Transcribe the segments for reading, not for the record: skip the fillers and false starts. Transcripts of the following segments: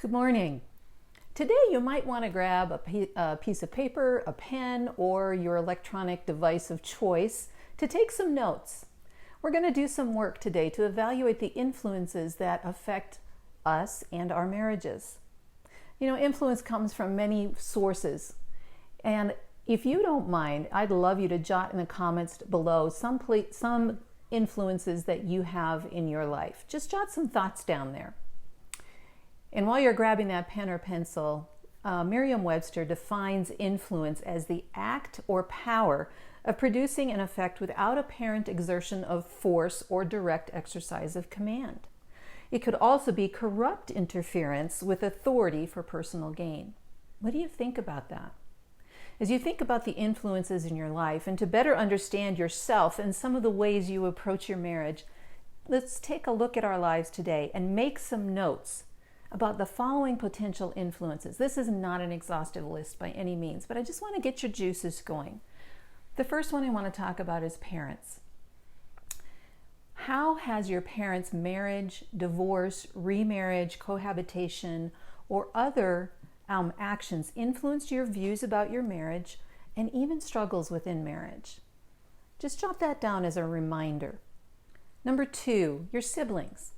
Good morning. Today you might want to grab a piece of paper, a pen, or your electronic device of choice to take some notes. We're going to do some work today to evaluate the influences that affect us and our marriages. You know, influence comes from many sources. And if you don't mind, I'd love you to jot in the comments below some influences that you have in your life. Just jot some thoughts down there. And while you're grabbing that pen or pencil, Merriam-Webster defines influence as the act or power of producing an effect without apparent exertion of force or direct exercise of command. It could also be corrupt interference with authority for personal gain. What do you think about that? As you think about the influences in your life and to better understand yourself and some of the ways you approach your marriage, let's take a look at our lives today and make some notes about the following potential influences. This is not an exhaustive list by any means, but I just want to get your juices going. The first one I want to talk about is parents. How has your parents' marriage, divorce, remarriage, cohabitation, or other actions influenced your views about your marriage and even struggles within marriage? Just jot that down as a reminder. Number 2, your siblings.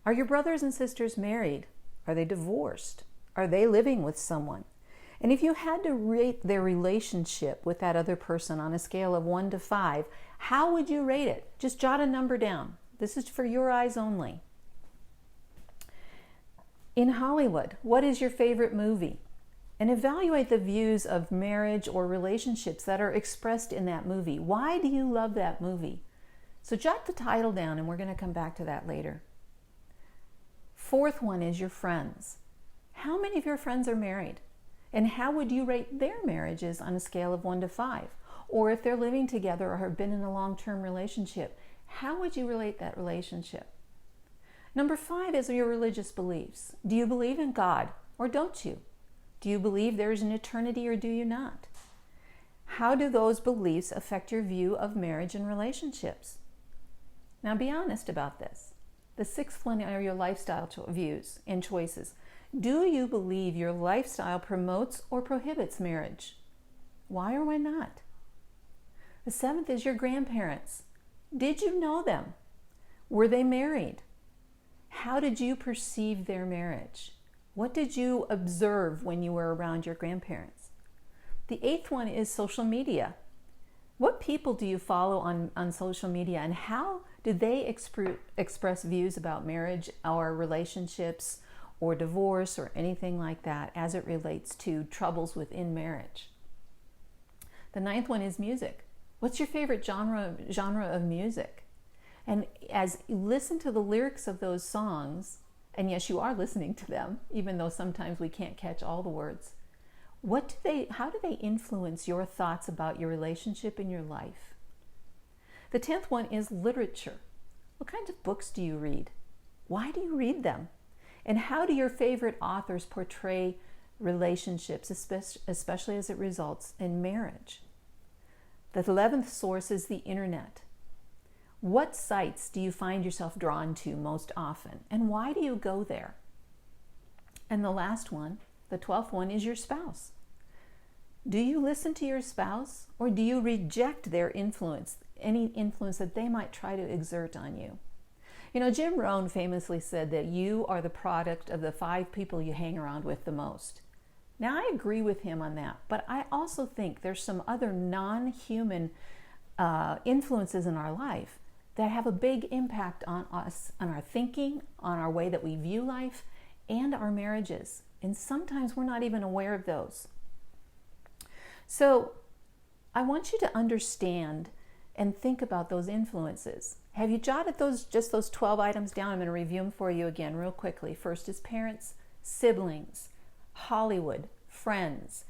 Are your brothers and sisters married? Are they divorced? Are they living with someone? And if you had to rate their relationship with that other person on a scale of 1 to 5, how would you rate it? Just jot a number down. This is for your eyes only. In Hollywood, what is your favorite movie? And evaluate the views of marriage or relationships that are expressed in that movie. Why do you love that movie? So jot the title down, and we're going to come back to that later. Fourth one is your friends. How many of your friends are married? And how would you rate their marriages on a scale of 1 to 5? Or if they're living together or have been in a long-term relationship, how would you relate that relationship? Number 5 is your religious beliefs. Do you believe in God or don't you? Do you believe there is an eternity or do you not? How do those beliefs affect your view of marriage and relationships? Now be honest about this. The 6th one are your lifestyle views and choices. Do you believe your lifestyle promotes or prohibits marriage? Why or why not? The 7th is your grandparents. Did you know them? Were they married? How did you perceive their marriage? What did you observe when you were around your grandparents? The 8th one is social media. What people do you follow on social media, and how do they express views about marriage or relationships or divorce or anything like that as it relates to troubles within marriage? The 9th one is music. What's your favorite genre of music? And as you listen to the lyrics of those songs, and yes, you are listening to them, even though sometimes we can't catch all the words, how do they influence your thoughts about your relationship and your life? The 10th one is literature. What kinds of books do you read? Why do you read them? And how do your favorite authors portray relationships, especially as it results in marriage? The 11th source is the internet. What sites do you find yourself drawn to most often? And why do you go there? And the last one, the 12th one, is your spouse. Do you listen to your spouse, or do you reject their influence, any influence that they might try to exert on you? You know, Jim Rohn famously said that you are the product of the 5 people you hang around with the most. Now, I agree with him on that, but I also think there's some other non-human influences in our life that have a big impact on us, on our thinking, on our way that we view life, and our marriages. And sometimes we're not even aware of those. So I want you to understand and think about those influences. Have you jotted just those 12 items down? I'm going to review them for you again real quickly. First is parents, siblings, Hollywood, friends,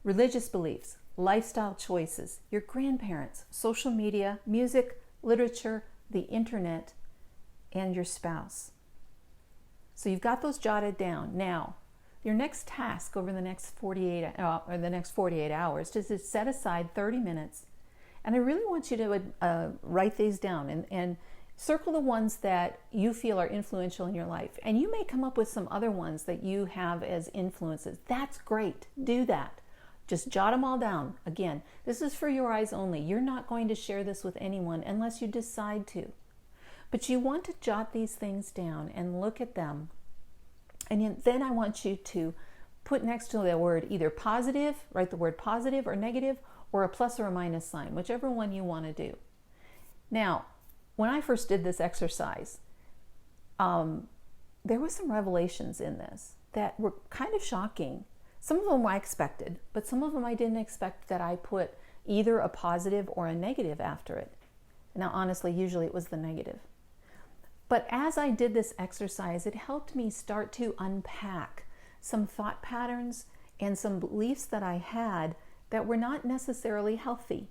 religious beliefs, lifestyle choices, your grandparents, social media, music, literature, the internet, and your spouse. So you've got those jotted down. Now, your next task over the next 48 hours is to set aside 30 minutes, and I really want you to write these down and Circle the ones that you feel are influential in your life. And you may come up with some other ones that you have as influences. That's great. Do that. Just jot them all down. Again, this is for your eyes only. You're not going to share this with anyone unless you decide to. But you want to jot these things down and look at them. And then I want you to put next to the word either positive, write the word positive or negative, or a plus or a minus sign, whichever one you want to do. Now, when I first did this exercise, there were some revelations in this that were kind of shocking. Some of them I expected, but some of them I didn't expect that I put either a positive or a negative after it. Now, honestly, usually it was the negative. But as I did this exercise, it helped me start to unpack some thought patterns and some beliefs that I had that were not necessarily healthy.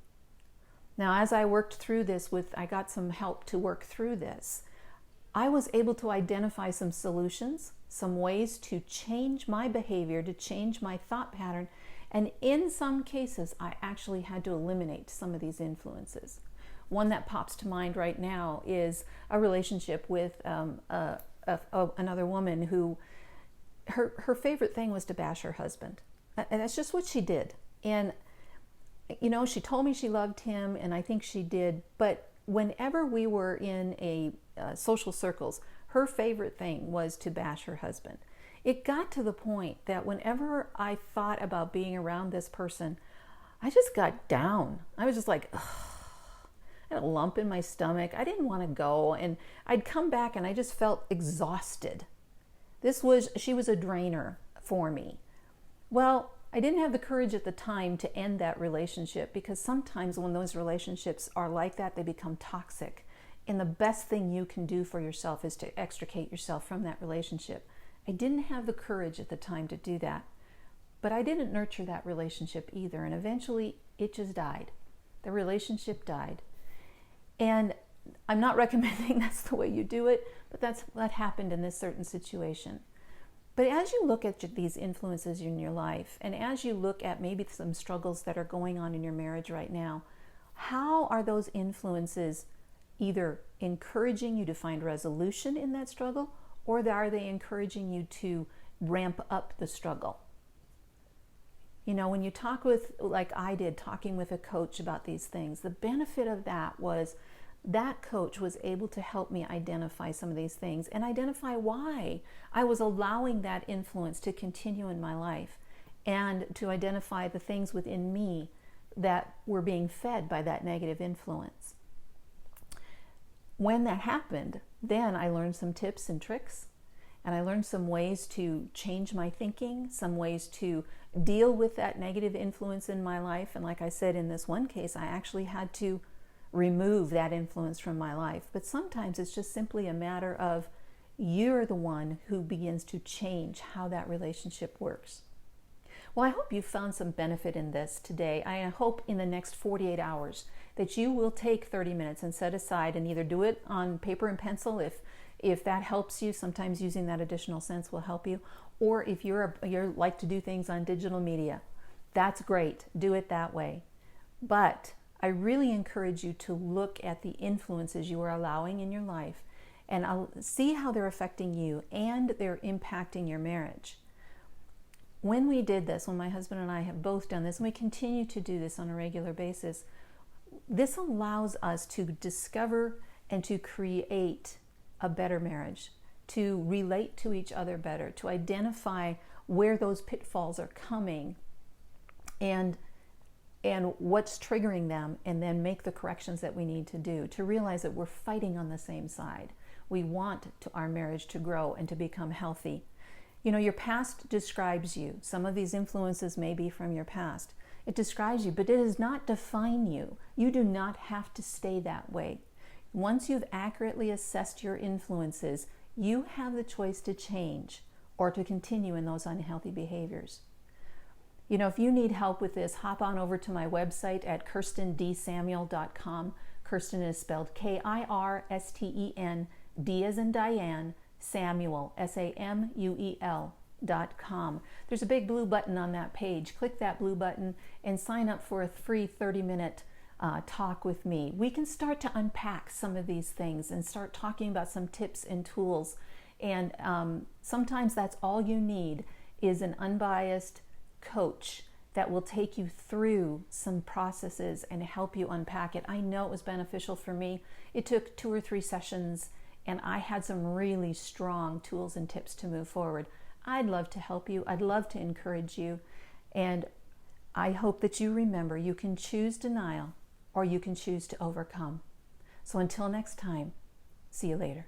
Now, as I worked through this I got some help to work through this, I was able to identify some solutions, some ways to change my behavior, to change my thought pattern, and in some cases, I actually had to eliminate some of these influences. One that pops to mind right now is a relationship with another woman who, her favorite thing was to bash her husband. And that's just what she did. And you know, she told me she loved him, and I think she did, but whenever we were in social circles, her favorite thing was to bash her husband. It got to the point that whenever I thought about being around this person, I just got down. I was just like, ugh. I had a lump in my stomach. I didn't want to go, and I'd come back and I just felt exhausted. She was a drainer for me. Well, I didn't have the courage at the time to end that relationship, because sometimes when those relationships are like that, they become toxic. And the best thing you can do for yourself is to extricate yourself from that relationship. I didn't have the courage at the time to do that, but I didn't nurture that relationship either. And eventually it just died. The relationship died. And I'm not recommending that's the way you do it, but that's what happened in this certain situation. But as you look at these influences in your life, and as you look at maybe some struggles that are going on in your marriage right now, how are those influences either encouraging you to find resolution in that struggle, or are they encouraging you to ramp up the struggle? You know, when you talk with, like I did, talking with a coach about these things, the benefit of that was that coach was able to help me identify some of these things and identify why I was allowing that influence to continue in my life, and to identify the things within me that were being fed by that negative influence. When that happened, then I learned some tips and tricks, and I learned some ways to change my thinking, some ways to deal with that negative influence in my life. And like I said, in this one case, I actually had to remove that influence from my life. But sometimes it's just simply a matter of you're the one who begins to change how that relationship works. Well, I hope you found some benefit in this today. I hope in the next 48 hours that you will take 30 minutes and set aside and either do it on paper and pencil if that helps you. Sometimes using that additional sense will help you. Or if you're like to do things on digital media, that's great. Do it that way. But I really encourage you to look at the influences you are allowing in your life and I'll see how they're affecting you and they're impacting your marriage. When we did this, when my husband and I have both done this, and we continue to do this on a regular basis, this allows us to discover and to create a better marriage, to relate to each other better, to identify where those pitfalls are coming and what's triggering them, and then make the corrections that we need to do, to realize that we're fighting on the same side. We want our marriage to grow and to become healthy. You know, your past describes you. Some of these influences may be from your past. It describes you, but it does not define you. You do not have to stay that way. Once you've accurately assessed your influences, you have the choice to change or to continue in those unhealthy behaviors. You know, if you need help with this, hop on over to my website at KirstenDSamuel.com. Kirsten is spelled Kirsten, D as in Diane, Samuel, SAMUEL.com. There's a big blue button on that page. Click that blue button and sign up for a free 30-minute talk with me, we can start to unpack some of these things and start talking about some tips and tools. And sometimes that's all you need is an unbiased coach that will take you through some processes and help you unpack it. I know it was beneficial for me. It took 2 or 3 sessions, and I had some really strong tools and tips to move forward. I'd love to help you. I'd love to encourage you. And I hope that you remember you can choose denial or you can choose to overcome. So until next time, see you later.